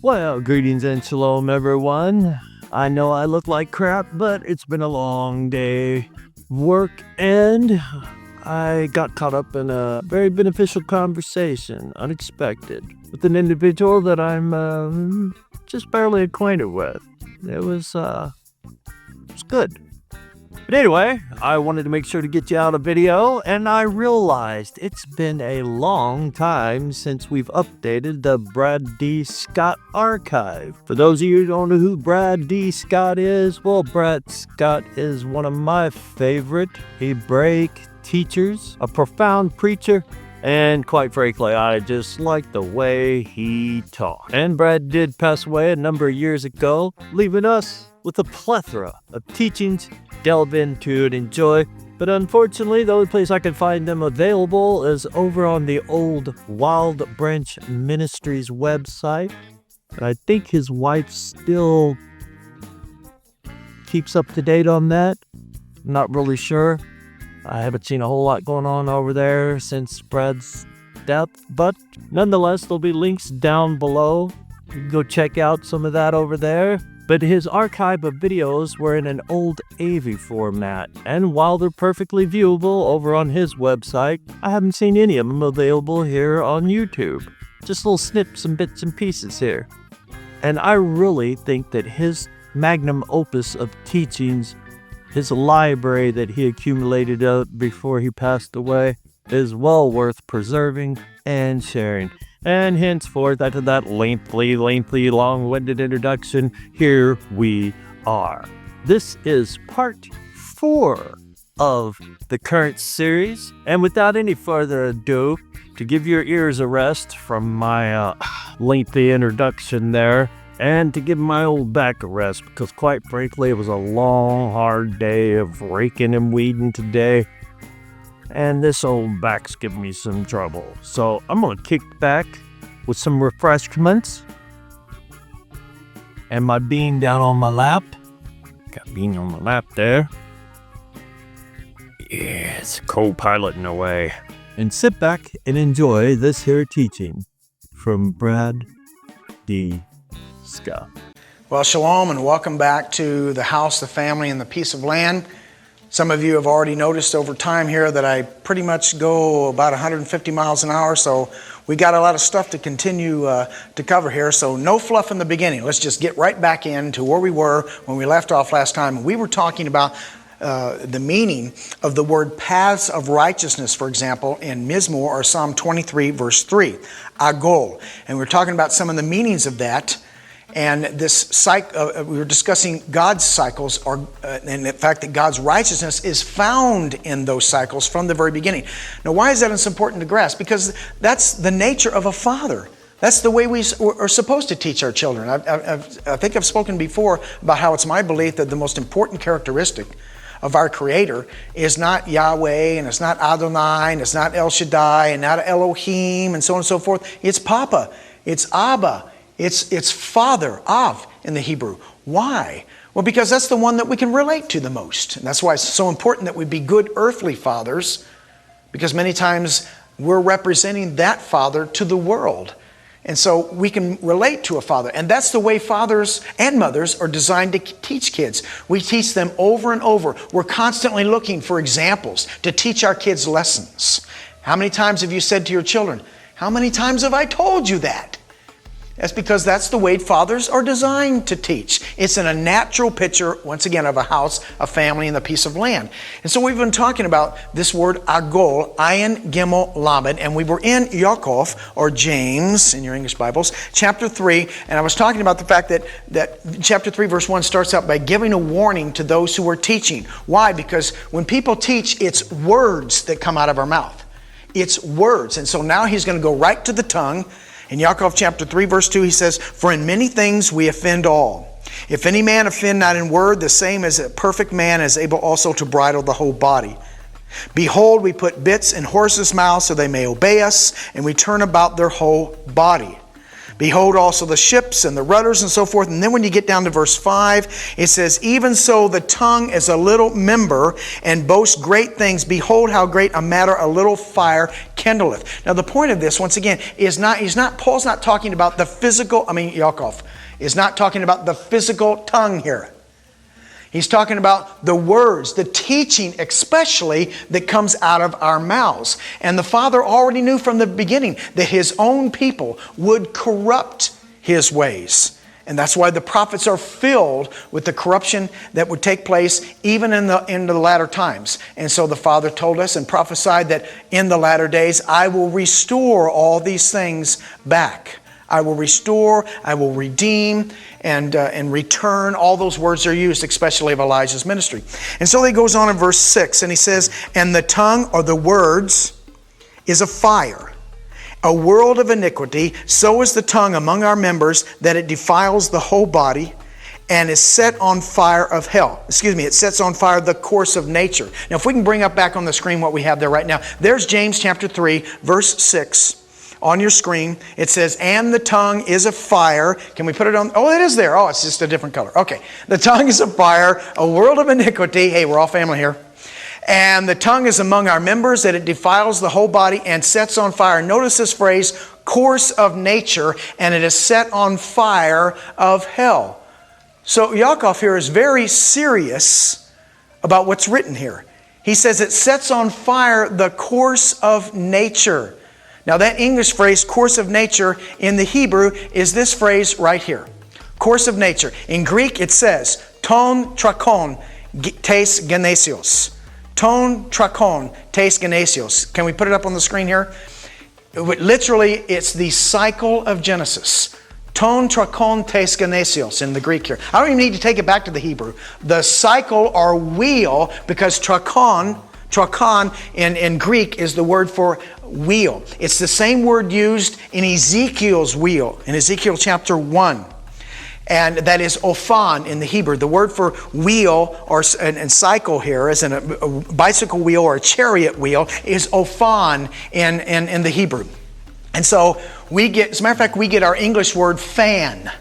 Well, greetings and shalom, everyone. I know I look like crap, but it's been a long day of work, and I got caught up in a very beneficial conversation, unexpected, with an individual that I'm just barely acquainted with. It was good. But anyway, I wanted to make sure to get you out a video, and I realized it's been a long time since we've updated the Bradford Dee Scott archive. For those of you who don't know who Bradford Dee Scott is, well, Brad Scott is one of my favorite Hebraic teachers, a profound preacher, and quite frankly, I just like the way he taught. And Brad did pass away a number of years ago, leaving us with a plethora of teachings to delve into and enjoy. But unfortunately, the only place I could find them available is over on the old Wild Branch Ministries website. And I think his wife still keeps up to date on that. I'm not really sure. I haven't seen a whole lot going on over there since Brad's death, but nonetheless, there'll be links down below. You can go check out some of that over there. But his archive of videos were in an old AV format, and while they're perfectly viewable over on his website, I haven't seen any of them available here on YouTube. Just little snips and bits and pieces here. And I really think that his magnum opus of teachings, his library that he accumulated before he passed away, is well worth preserving and sharing. And henceforth, after that lengthy, long-winded introduction, here we are. This is part 4 of the current series. And without any further ado, to give your ears a rest from my lengthy introduction there, and to give my old back a rest, because quite frankly, it was a long, hard day of raking and weeding today. And this old back's giving me some trouble. So I'm going to kick back with some refreshments and my bean down on my lap. Got bean on my lap there. Yeah, it's co-piloting away. And sit back and enjoy this here teaching from Brad Dee Scott. Well, shalom and welcome back to the house, the family, and the piece of land. Some of you have already noticed over time here that I pretty much go about 150 miles an hour, so we got a lot of stuff to continue to cover here, so no fluff in the beginning. Let's just get right back into where we were when we left off last time. We were talking about the meaning of the word paths of righteousness, for example, in Mizmor or Psalm 23, verse 3, agol. And we're talking about some of the meanings of that. And this we were discussing God's cycles, and the fact that God's righteousness is found in those cycles from the very beginning. Now, why is that so important to grasp? Because that's the nature of a father. That's the way we are supposed to teach our children. I think I've spoken before about how it's my belief that the most important characteristic of our Creator is not Yahweh, and it's not Adonai, and it's not El Shaddai, and not Elohim, and so on and so forth. It's Papa. It's Abba. It's Father, Av, in the Hebrew. Why? Well, because that's the one that we can relate to the most. And that's why it's so important that we be good earthly fathers, because many times we're representing that father to the world. And so we can relate to a father. And that's the way fathers and mothers are designed to teach kids. We teach them over and over. We're constantly looking for examples to teach our kids lessons. How many times have you said to your children, "How many times have I told you that?" That's because that's the way fathers are designed to teach. It's in a natural picture, once again, of a house, a family, and a piece of land. And so we've been talking about this word agol, ayin gimel lamed, and we were in Yaakov, or James, in your English Bibles, chapter 3, and I was talking about the fact that chapter 3, verse 1 starts out by giving a warning to those who are teaching. Why? Because when people teach, it's words that come out of our mouth. It's words. And so now he's going to go right to the tongue. In Yaakov chapter 3, verse 2, he says, "For in many things we offend all. If any man offend not in word, the same as a perfect man is able also to bridle the whole body. Behold, we put bits in horses' mouths so they may obey us, and we turn about their whole body. Behold also the ships and the rudders and so forth. And then when you get down to verse 5, it says, even so the tongue is a little member and boasts great things. Behold how great a matter a little fire kindleth. Now the point of this, once again, is Paul's not talking about the physical, Yaakov is not talking about the physical tongue here. He's talking about the words, the teaching especially that comes out of our mouths. And the Father already knew from the beginning that His own people would corrupt His ways. And that's why the prophets are filled with the corruption that would take place even in the latter times. And so the Father told us and prophesied that in the latter days, I will restore all these things back. I will restore, I will redeem, and return. All those words are used, especially of Elijah's ministry. And so he goes on in verse 6, and he says, and the tongue, or the words, is a fire, a world of iniquity. So is the tongue among our members, that it defiles the whole body, and is set on fire of hell. It sets on fire the course of nature. Now, if we can bring up back on the screen what we have there right now. There's James chapter 3, verse 6. On your screen, it says, and the tongue is a fire. Can we put it on? Oh, it is there. Oh, it's just a different color. Okay. The tongue is a fire, a world of iniquity. Hey, we're all family here. And the tongue is among our members, that it defiles the whole body and sets on fire. Notice this phrase, course of nature, and it is set on fire of hell. So Yaakov here is very serious about what's written here. He says it sets on fire the course of nature. Now that English phrase, course of nature, in the Hebrew is this phrase right here. Course of nature. In Greek it says, ton trakon tes genesios. Ton trakon tes genesios. Can we put it up on the screen here? Literally, it's the cycle of Genesis. Ton trakon tes genesios in the Greek here. I don't even need to take it back to the Hebrew. The cycle or wheel, because trakon in Greek is the word for wheel. It's the same word used in Ezekiel's wheel, in Ezekiel chapter 1. And that is ophan in the Hebrew. The word for wheel and cycle here, as in a bicycle wheel or a chariot wheel, is ophan in the Hebrew. And so as a matter of fact, we get our English word fan.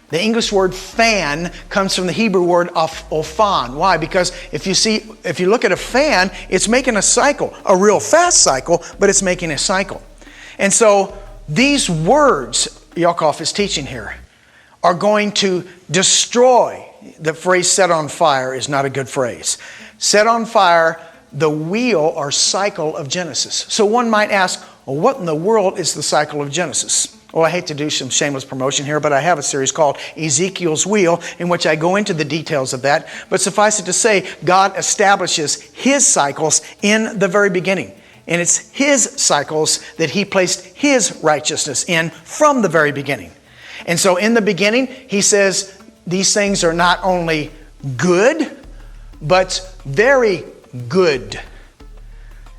The English word fan comes from the Hebrew word ophan. Why? Because if you look at a fan, it's making a cycle, a real fast cycle, but it's making a cycle. And so these words Yaakov is teaching here are going to destroy. The phrase set on fire is not a good phrase. Set on fire the wheel or cycle of Genesis. So one might ask, well, what in the world is the cycle of Genesis? Well, I hate to do some shameless promotion here, but I have a series called Ezekiel's Wheel in which I go into the details of that. But suffice it to say, God establishes His cycles in the very beginning. And it's His cycles that He placed His righteousness in from the very beginning. And so in the beginning, He says these things are not only good, but very good.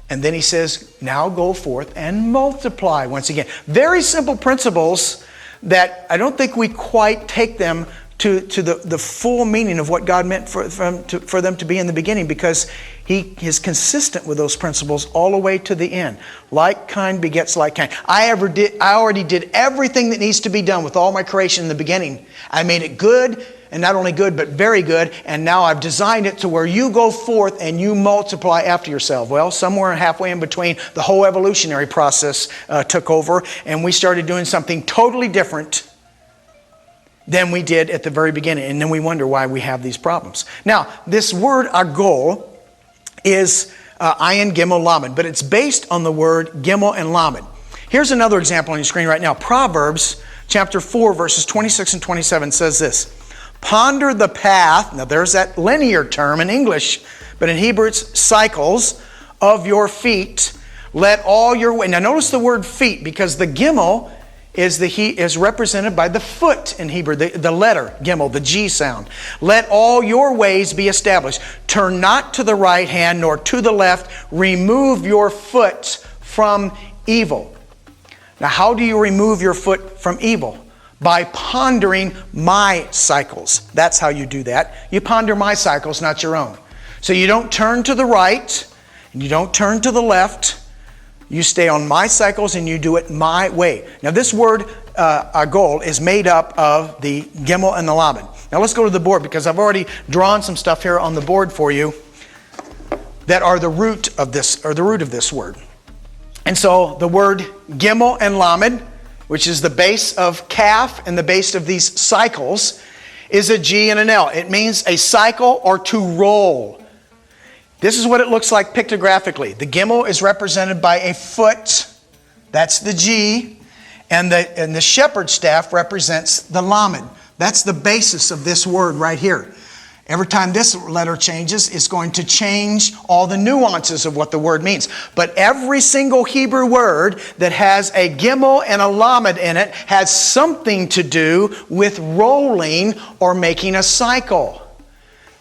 And then He says, now go forth and multiply once again. Very simple principles that I don't think we quite take them to the full meaning of what God meant for them to be in the beginning, because He is consistent with those principles all the way to the end. Like kind begets like kind. I already did everything that needs to be done with all my creation in the beginning. I made it good, and not only good, but very good. And now I've designed it to where you go forth and you multiply after yourself. Well, somewhere halfway in between, the whole evolutionary process took over, and we started doing something totally different than we did at the very beginning. And then we wonder why we have these problems. Now, this word agol is ayin, gimel, lamed, but it's based on the word gimel and lamed. Here's another example on your screen right now. Proverbs chapter 4, verses 26 and 27 says this. Ponder the path. Now there's that linear term in English, but in Hebrew it's cycles of your feet. Let all your way. Now notice the word feet, because the gimel is represented by the foot in Hebrew, the letter gimel, the G sound. Let all your ways be established. Turn not to the right hand nor to the left. Remove your foot from evil. Now how do you remove your foot from evil? By pondering my cycles. That's how you do that. You ponder my cycles, not your own. So you don't turn to the right and you don't turn to the left. You stay on my cycles and you do it my way. Now this word agol is made up of the gimel and the lamed. Now let's go to the board, because I've already drawn some stuff here on the board for you that are the root of this, or the root of this word. And so the word gimel and lamed, which is the base of kaf and the base of these cycles, is a G and an L. It means a cycle or to roll. This is what it looks like pictographically. The gimel is represented by a foot. That's the G. And the shepherd's staff represents the lamed. That's the basis of this word right here. Every time this letter changes, it's going to change all the nuances of what the word means. But every single Hebrew word that has a gimel and a lamed in it has something to do with rolling or making a cycle.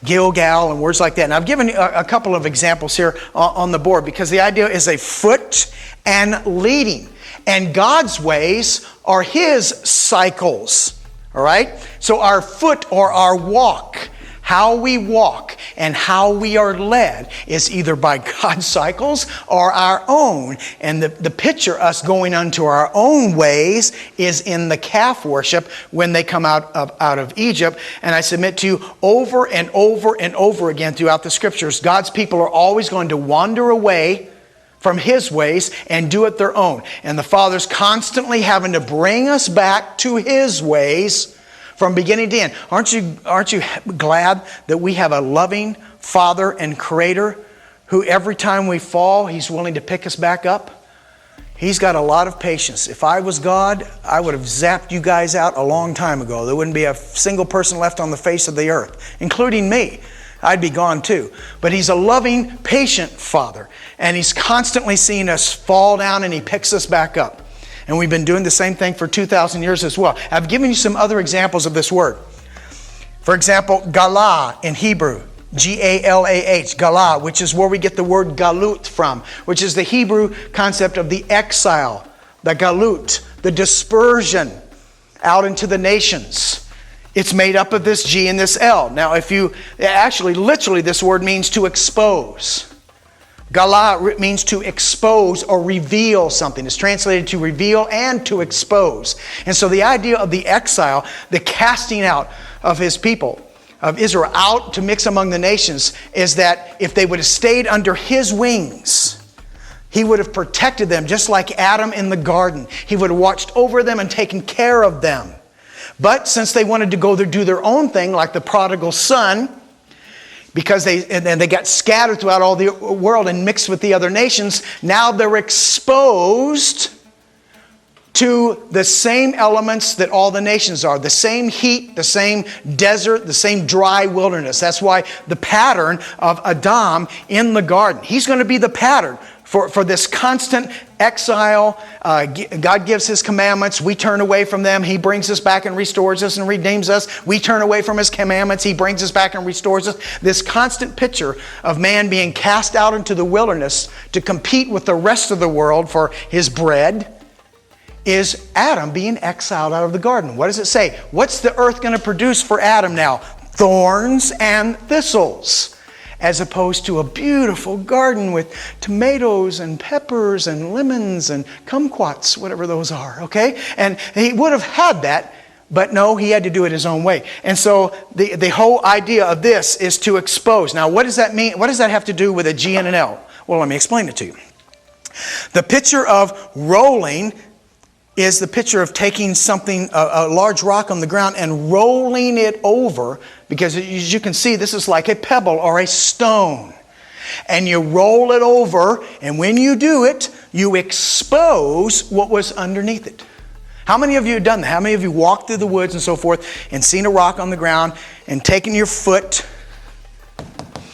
Gilgal and words like that. And I've given you a couple of examples here on the board, because the idea is a foot and leading. And God's ways are His cycles. All right? So our foot or our walk, how we walk and how we are led, is either by God's cycles or our own. And the picture, us going unto our own ways, is in the calf worship when they come out of Egypt. And I submit to you, over and over and over again throughout the Scriptures, God's people are always going to wander away from His ways and do it their own. And the Father's constantly having to bring us back to His ways from beginning to end. Aren't you glad that we have a loving Father and Creator who every time we fall, He's willing to pick us back up? He's got a lot of patience. If I was God, I would have zapped you guys out a long time ago. There wouldn't be a single person left on the face of the earth, including me. I'd be gone too. But He's a loving, patient Father. And He's constantly seeing us fall down, and He picks us back up. And we've been doing the same thing for 2,000 years as well. I've given you some other examples of this word. For example, galah in Hebrew, G-A-L-A-H, galah, which is where we get the word galut from, which is the Hebrew concept of the exile, the galut, the dispersion out into the nations. It's made up of this G and this L. Now, literally, this word means to expose. Galah means to expose or reveal something. It's translated to reveal and to expose. And so the idea of the exile, the casting out of His people, of Israel, out to mix among the nations, is that if they would have stayed under His wings, He would have protected them, just like Adam in the garden. He would have watched over them and taken care of them. But since they wanted to go do their own thing, like the prodigal son, because they got scattered throughout all the world and mixed with the other nations, now they're exposed to the same elements that all the nations are. The same heat, the same desert, the same dry wilderness. That's why the pattern of Adam in the garden, he's going to be the pattern for this constant exile. God gives His commandments. We turn away from them. He brings us back and restores us and redeems us. We turn away from His commandments. He brings us back and restores us. This constant picture of man being cast out into the wilderness to compete with the rest of the world for his bread is Adam being exiled out of the garden. What does it say? What's the earth going to produce for Adam now? Thorns and thistles. As opposed to a beautiful garden with tomatoes and peppers and lemons and kumquats, whatever those are, okay? And he would have had that, but no, he had to do it his own way. And so the whole idea of this is to expose. Now, what does that mean? What does that have to do with a G and an L? Well, let me explain it to you. The picture of rolling is the picture of taking something, a large rock on the ground, and rolling it over, because as you can see, this is like a pebble or a stone. And you roll it over, and when you do it, you expose what was underneath it. How many of you have done that? How many of you walked through the woods and so forth and seen a rock on the ground and taken your foot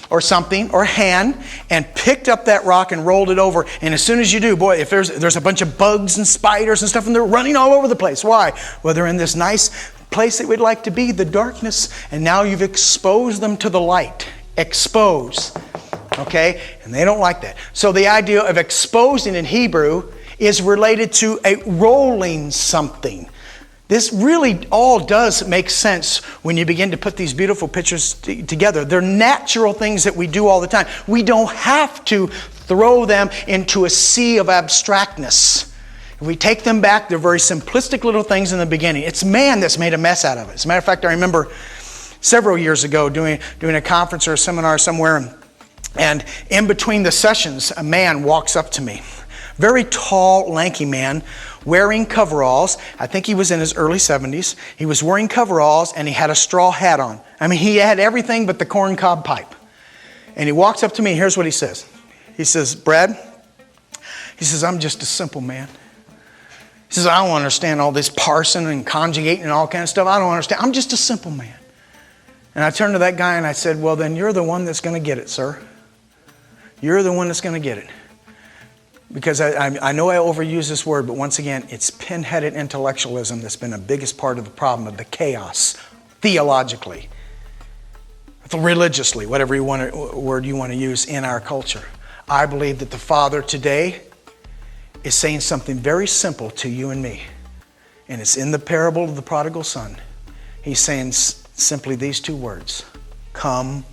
or something, or hand, and picked up that rock and rolled it over? And as soon as you do, boy, if there's a bunch of bugs and spiders and stuff, and they're running all over the place. Why? Well, they're in this nice place that we'd like to be, the darkness, and now you've exposed them to the light. Expose. Okay? And they don't like that. So the idea of exposing in Hebrew is related to a rolling something. This really all does make sense when you begin to put these beautiful pictures together. They're natural things that we do all the time. We don't have to throw them into a sea of abstractness. If we take them back, they're very simplistic little things in the beginning. It's man that's made a mess out of it. As a matter of fact, I remember several years ago doing a conference or a seminar somewhere, and in between the sessions, a man walks up to me. Very tall, lanky man, wearing coveralls. I think he was in his early 70s. He was wearing coveralls, and he had a straw hat on. I mean, he had everything but the corncob pipe. And he walks up to me, and here's what he says. He says, Brad, he says, I'm just a simple man. He says, I don't understand all this parsing and conjugating and all kind of stuff. I don't understand. I'm just a simple man. And I turned to that guy and I said, well, then you're the one that's going to get it, sir. You're the one that's going to get it. Because I know I overuse this word, but once again, it's pin-headed intellectualism that's been the biggest part of the problem of the chaos, theologically, religiously, whatever word you want to use in our culture. I believe that the Father today is saying something very simple to you and me. And it's in the parable of the prodigal son. He's saying simply these two words: come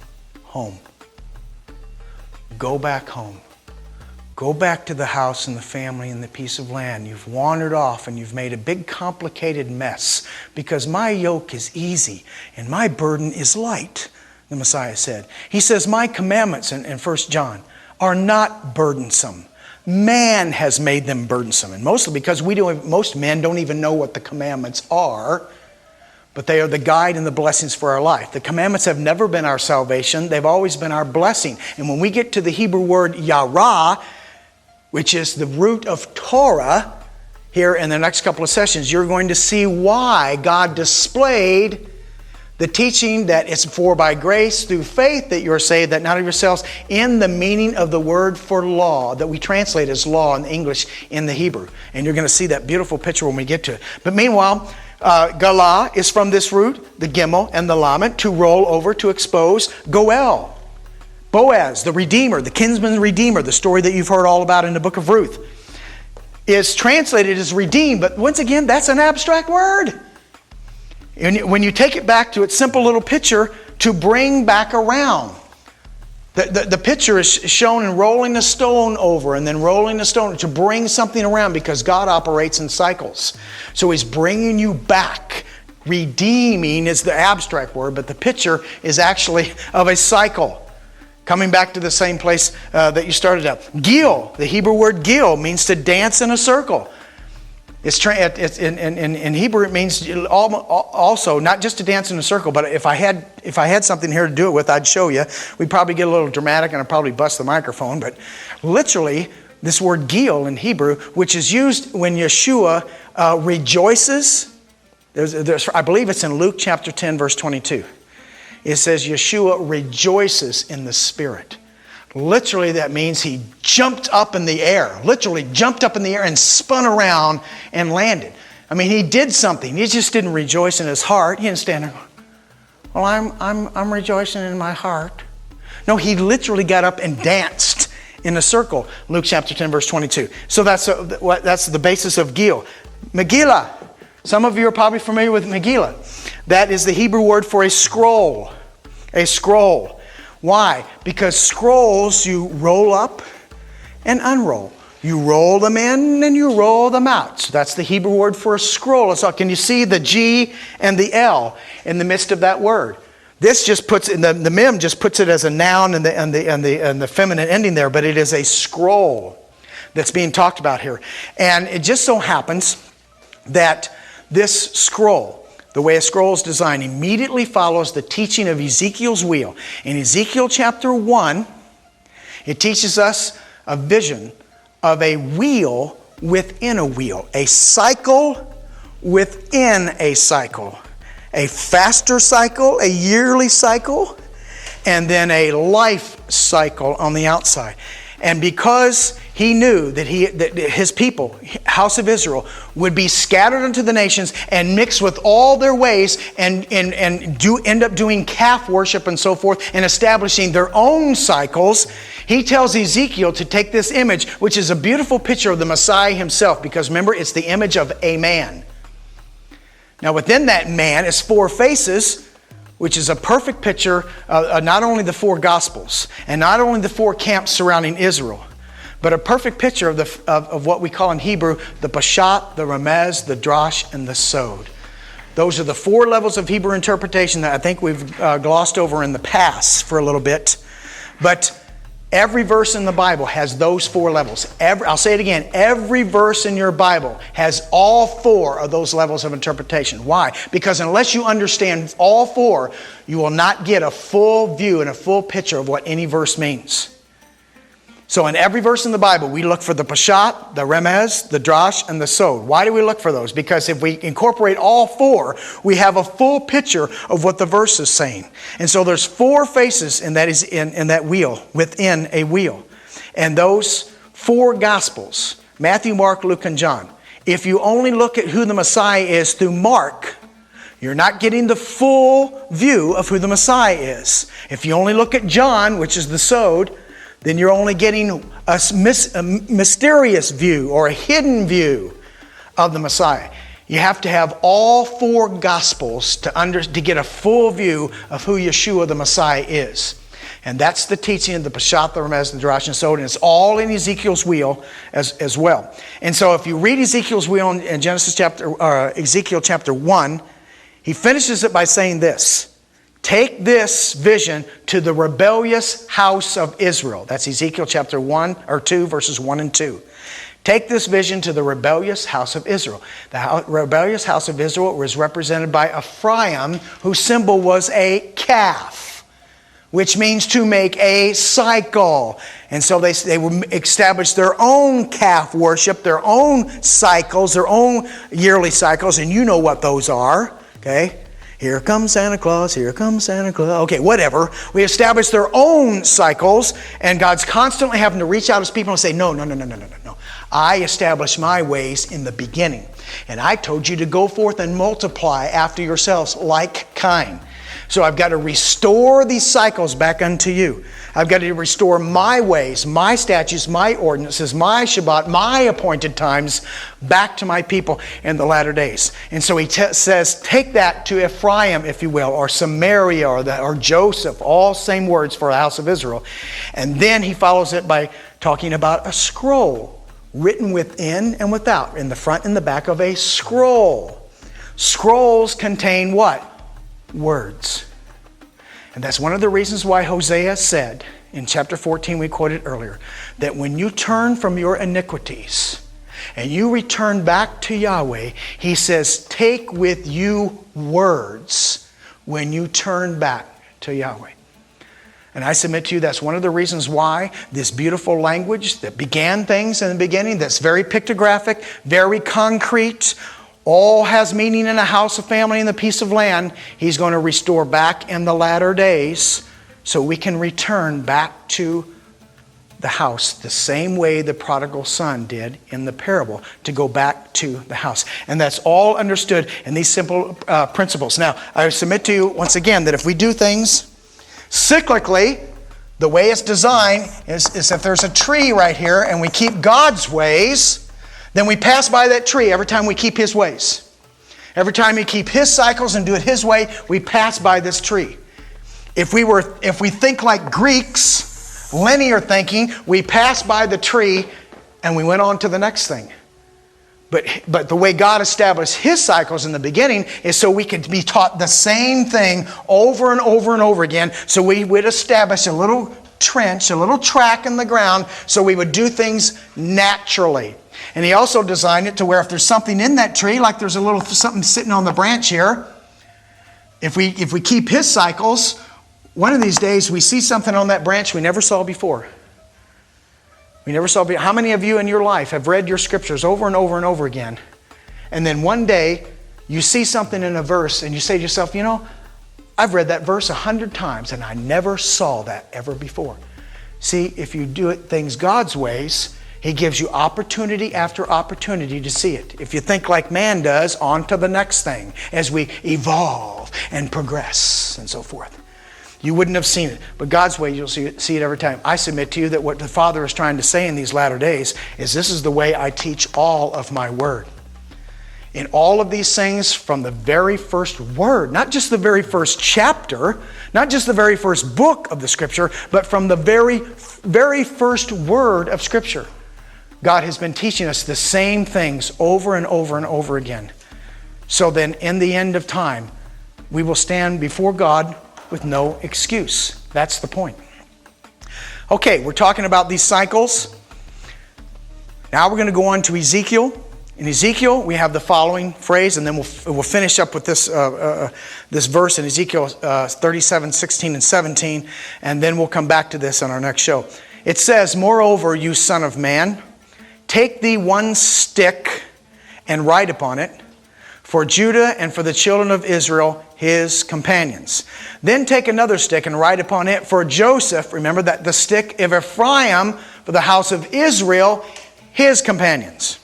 home. Go back home. Go back to the house and the family and the piece of land. You've wandered off and you've made a big complicated mess, because my yoke is easy and my burden is light, the Messiah said. He says my commandments in 1 John are not burdensome. Man has made them burdensome, and mostly because most men don't even know what the commandments are, but they are the guide and the blessings for our life. The commandments have never been our salvation. They've always been our blessing. And when we get to the Hebrew word yara, which is the root of Torah, here in the next couple of sessions, you're going to see why God displayed the teaching that it's for by grace through faith that you're saved, that not of yourselves, in the meaning of the word for law, that we translate as law in English in the Hebrew. And you're going to see that beautiful picture when we get to it. But meanwhile, Galah is from this root, the Gimel and the Lamed, to roll over, to expose. Goel, Boaz, the Redeemer, the kinsman Redeemer, the story that you've heard all about in the book of Ruth, is translated as redeemed. But once again, that's an abstract word. And when you take it back to its simple little picture, to bring back around. The picture is shown in rolling a stone over and then rolling the stone to bring something around, because God operates in cycles. So He's bringing you back. Redeeming is the abstract word, but the picture is actually of a cycle. Coming back to the same place that you started at. Gil, the Hebrew word gil, means to dance in a circle. In Hebrew, it means also not just to dance in a circle, but if I had something here to do it with, I'd show you. We'd probably get a little dramatic and I'd probably bust the microphone, but literally, this word gil in Hebrew, which is used when Yeshua rejoices. I believe it's in Luke chapter 10, verse 22. It says Yeshua rejoices in the Spirit. Literally, that means he jumped up in the air. Literally jumped up in the air and spun around and landed. I mean, he did something. He just didn't rejoice in his heart. He didn't stand there, well, I'm rejoicing in my heart. No, he literally got up and danced in a circle. Luke chapter 10, verse 22. So that's the basis of Gil. Megillah. Some of you are probably familiar with Megillah. That is the Hebrew word for a scroll. A scroll. Why? Because scrolls you roll up and unroll. You roll them in and you roll them out. So that's the Hebrew word for a scroll. So can you see the G and the L in the midst of that word? This just puts the mem just puts it as a noun and the feminine ending there, but it is a scroll that's being talked about here. And it just so happens that this scroll, the way a scroll is designed, immediately follows the teaching of Ezekiel's wheel. In Ezekiel chapter 1, it teaches us a vision of a wheel within a wheel, a cycle within a cycle, a faster cycle, a yearly cycle, and then a life cycle on the outside. And because he knew that his people, house of Israel, would be scattered unto the nations and mixed with all their ways and end up doing calf worship and so forth and establishing their own cycles, he tells Ezekiel to take this image, which is a beautiful picture of the Messiah himself, because remember, it's the image of a man. Now within that man is four faces, which is a perfect picture of not only the four Gospels and not only the four camps surrounding Israel, but a perfect picture of what we call in Hebrew the Pashat, the Remez, the Drash, and the Sod. Those are the 4 levels of Hebrew interpretation that I think we've glossed over in the past for a little bit. But every verse in the Bible has those 4 levels. I'll say it again. Every verse in your Bible has all 4 of those levels of interpretation. Why? Because unless you understand all 4, you will not get a full view and a full picture of what any verse means. So in every verse in the Bible, we look for the Pashat, the Remez, the Drash, and the Sod. Why do we look for those? Because if we incorporate all 4, we have a full picture of what the verse is saying. And so there's 4 faces in that wheel, within a wheel. And those 4 Gospels, Matthew, Mark, Luke, and John, if you only look at who the Messiah is through Mark, you're not getting the full view of who the Messiah is. If you only look at John, which is the Sod, then you're only getting a mysterious view or a hidden view of the Messiah. You have to have all 4 Gospels to get a full view of who Yeshua the Messiah is. And that's the teaching of the Pashat, the Remez, the Drash, and Sod, and it's all in Ezekiel's wheel as well. And so if you read Ezekiel's wheel in Ezekiel chapter 1, he finishes it by saying this: take this vision to the rebellious house of Israel. That's Ezekiel chapter 2, verses 1 and 2. Take this vision to the rebellious house of Israel. The rebellious house of Israel was represented by Ephraim, whose symbol was a calf, which means to make a cycle. And so they established their own calf worship, their own cycles, their own yearly cycles, and you know what those are, okay? Here comes Santa Claus, here comes Santa Claus. Okay, whatever. We established their own cycles, and God's constantly having to reach out to his people and say, no. I established my ways in the beginning. And I told you to go forth and multiply after yourselves like kind. So I've got to restore these cycles back unto you. I've got to restore my ways, my statutes, my ordinances, my Shabbat, my appointed times back to my people in the latter days. And so he says, take that to Ephraim, if you will, or Samaria, or Joseph, all same words for the house of Israel. And then he follows it by talking about a scroll written within and without, in the front and the back of a scroll. Scrolls contain what? Words. And that's one of the reasons why Hosea said in chapter 14 we quoted earlier, that when you turn from your iniquities and you return back to Yahweh, he says, take with you words when you turn back to Yahweh. And I submit to you that's one of the reasons why this beautiful language that began things in the beginning, that's very pictographic, very concrete, all has meaning in a house, a family, and the piece of land, he's going to restore back in the latter days so we can return back to the house the same way the prodigal son did in the parable, to go back to the house. And that's all understood in these simple principles. Now, I submit to you once again that if we do things cyclically, the way it's designed is if there's a tree right here and we keep God's ways, then we pass by that tree every time we keep his ways. Every time we keep his cycles and do it his way, we pass by this tree. If we think like Greeks, linear thinking, we pass by the tree and we went on to the next thing. But the way God established his cycles in the beginning is so we could be taught the same thing over and over and over again. So we would establish a little trench, a little track in the ground, so we would do things naturally. And he also designed it to where if there's something in that tree, like there's a little something sitting on the branch here, if we keep his cycles, one of these days we see something on that branch we never saw before. We never saw before. How many of you in your life have read your scriptures over and over and over again, and then one day you see something in a verse and you say to yourself, you know, I've read that verse 100 times and I never saw that ever before. See, if you do things God's ways, he gives you opportunity after opportunity to see it. If you think like man does, on to the next thing as we evolve and progress and so forth. You wouldn't have seen it. But God's way, you'll see it every time. I submit to you that what the Father is trying to say in these latter days is this is the way I teach all of my word. in all of these things from the very first word, not just the very first chapter, not just the very first book of the Scripture, but from the very first word of Scripture. God has been teaching us the same things over and over and over again. So then, in the end of time, we will stand before God with no excuse. That's the point. Okay, we're talking about these cycles. Now we're going to go on to Ezekiel. In Ezekiel, we have the following phrase, and then we'll finish up with this verse in Ezekiel 37, 16, and 17, and then we'll come back to this on our next show. It says, "Moreover, you son of man, take thee one stick and write upon it, for Judah and for the children of Israel, his companions. Then take another stick and write upon it for Joseph," remember that the stick of Ephraim, for the house of Israel, his companions.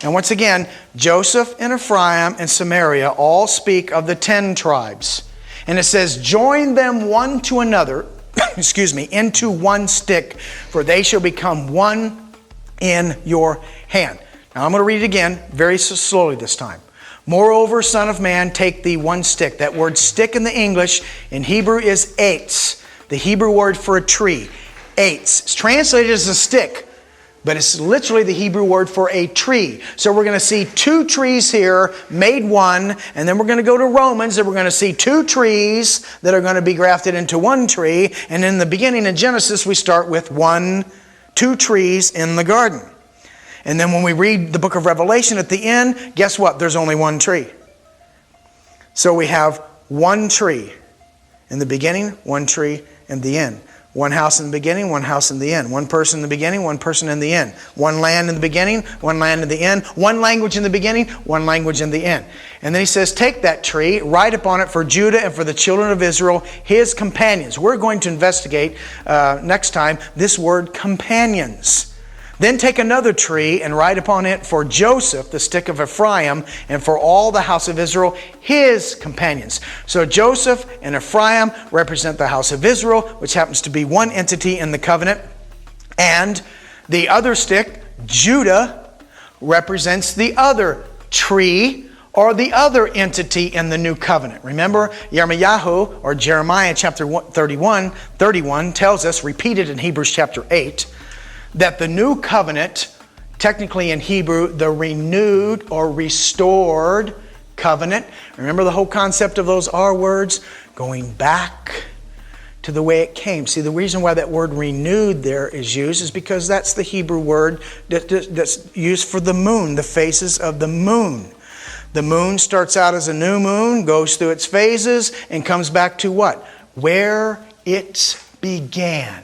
And once again, Joseph and Ephraim and Samaria all speak of the 10 tribes. And it says, "Join them one to another," into one stick, for they shall become one in your hand. Now I'm going to read it again, very slowly this time. "Moreover, son of man, take thee one stick." That word stick in the English, in Hebrew is eitz, the Hebrew word for a tree. Eitz. It's translated as a stick, but it's literally the Hebrew word for a tree. So we're going to see 2 trees here made one, and then we're going to go to Romans, and we're going to see 2 trees that are going to be grafted into one tree. And in the beginning in Genesis, we start with 2 trees in the garden. And then when we read the book of Revelation at the end, guess what? There's only 1 tree. So we have 1 tree in the beginning, 1 tree in the end. 1 house in the beginning, 1 house in the end. 1 person in the beginning, 1 person in the end. 1 land in the beginning, 1 land in the end. 1 language in the beginning, 1 language in the end. And then he says, take that tree, write upon it for Judah and for the children of Israel, his companions. We're going to investigate next time this word companions. Then take another tree and write upon it for Joseph, the stick of Ephraim, and for all the house of Israel, his companions. So Joseph and Ephraim represent the house of Israel, which happens to be one entity in the covenant. And the other stick, Judah, represents the other tree or the other entity in the new covenant. Remember, Yirmiyahu, or Jeremiah chapter 31 tells us, repeated in Hebrews chapter 8, that the new covenant, technically in Hebrew, the renewed or restored covenant. Remember the whole concept of those R words? Going back to the way it came. See, the reason why that word renewed there is used is because that's the Hebrew word that's used for the moon, the phases of the moon. The moon starts out as a new moon, goes through its phases, and comes back to what? Where it began.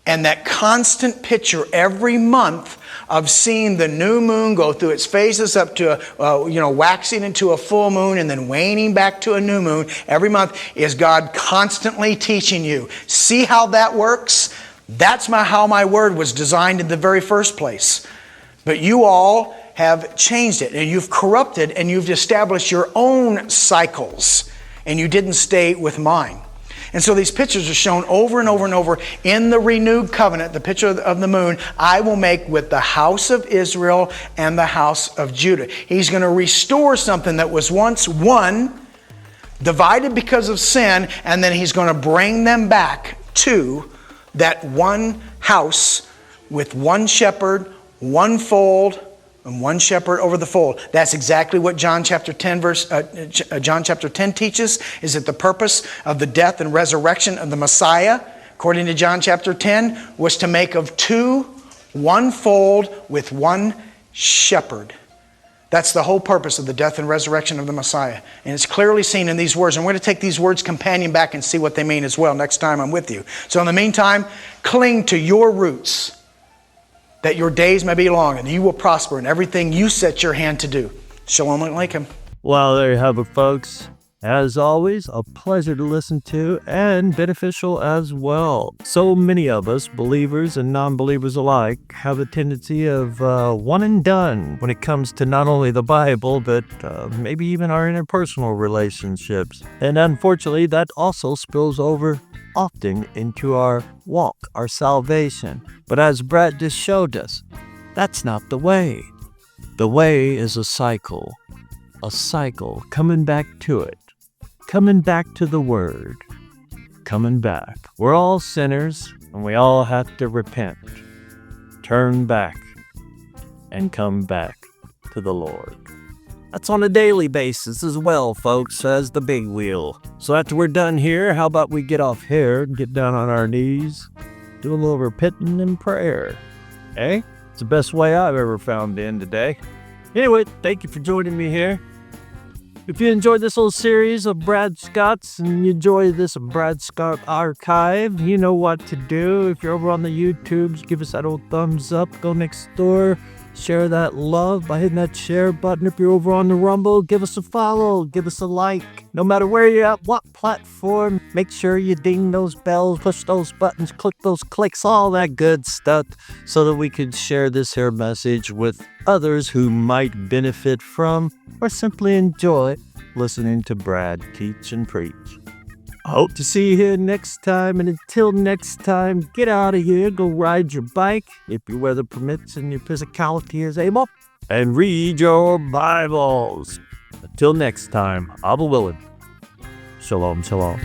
And that constant picture every month of seeing the new moon go through its phases up to, waxing into a full moon and then waning back to a new moon every month is God constantly teaching you. See how that works? That's how my word was designed in the very first place. But you all have changed it, and you've corrupted, and you've established your own cycles, and you didn't stay with mine. And so these pictures are shown over and over and over in the renewed covenant, the picture of the moon, I will make with the house of Israel and the house of Judah. He's going to restore something that was once one, divided because of sin, and then he's going to bring them back to that one house with one shepherd, one fold, and one shepherd over the fold. That's exactly what John chapter 10 teaches, is that the purpose of the death and resurrection of the Messiah, according to John chapter 10, was to make of 2 one fold with one shepherd. That's the whole purpose of the death and resurrection of the Messiah. And it's clearly seen in these words. And we're going to take these words companion back and see what they mean as well next time I'm with you. So in the meantime, cling to your roots, that your days may be long and you will prosper in everything you set your hand to do. Shalom Aleichem. Well, there you have it, folks. As always, a pleasure to listen to and beneficial as well. So many of us, believers and non-believers alike, have a tendency of one and done when it comes to not only the Bible, but maybe even our interpersonal relationships. And unfortunately, that also spills over often into our walk, our salvation. But as Brad just showed us, that's not the way. The way is a cycle, coming back to it, coming back to the Word, coming back. We're all sinners, and we all have to repent, turn back, and come back to the Lord. That's on a daily basis as well, folks, as the big wheel. So after we're done here, how about we get off here and get down on our knees, do a little repenting and prayer, eh? It's the best way I've ever found to end today. Anyway, thank you for joining me here. If you enjoyed this little series of Brad Scott's and you enjoy this Brad Scott archive, you know what to do. If you're over on the YouTubes, give us that old thumbs up. Go next door. Share that love by hitting that share button. If you're over on the Rumble, give us a follow, give us a like. No matter where you're at, what platform, make sure you ding those bells, push those buttons, click those clicks, all that good stuff, so that we can share this here message with others who might benefit from or simply enjoy listening to Brad teach and preach. I hope to see you here next time, and until next time, get out of here, go ride your bike, if your weather permits and your physicality is able, and read your Bibles. Until next time, Abba willing. Shalom, shalom.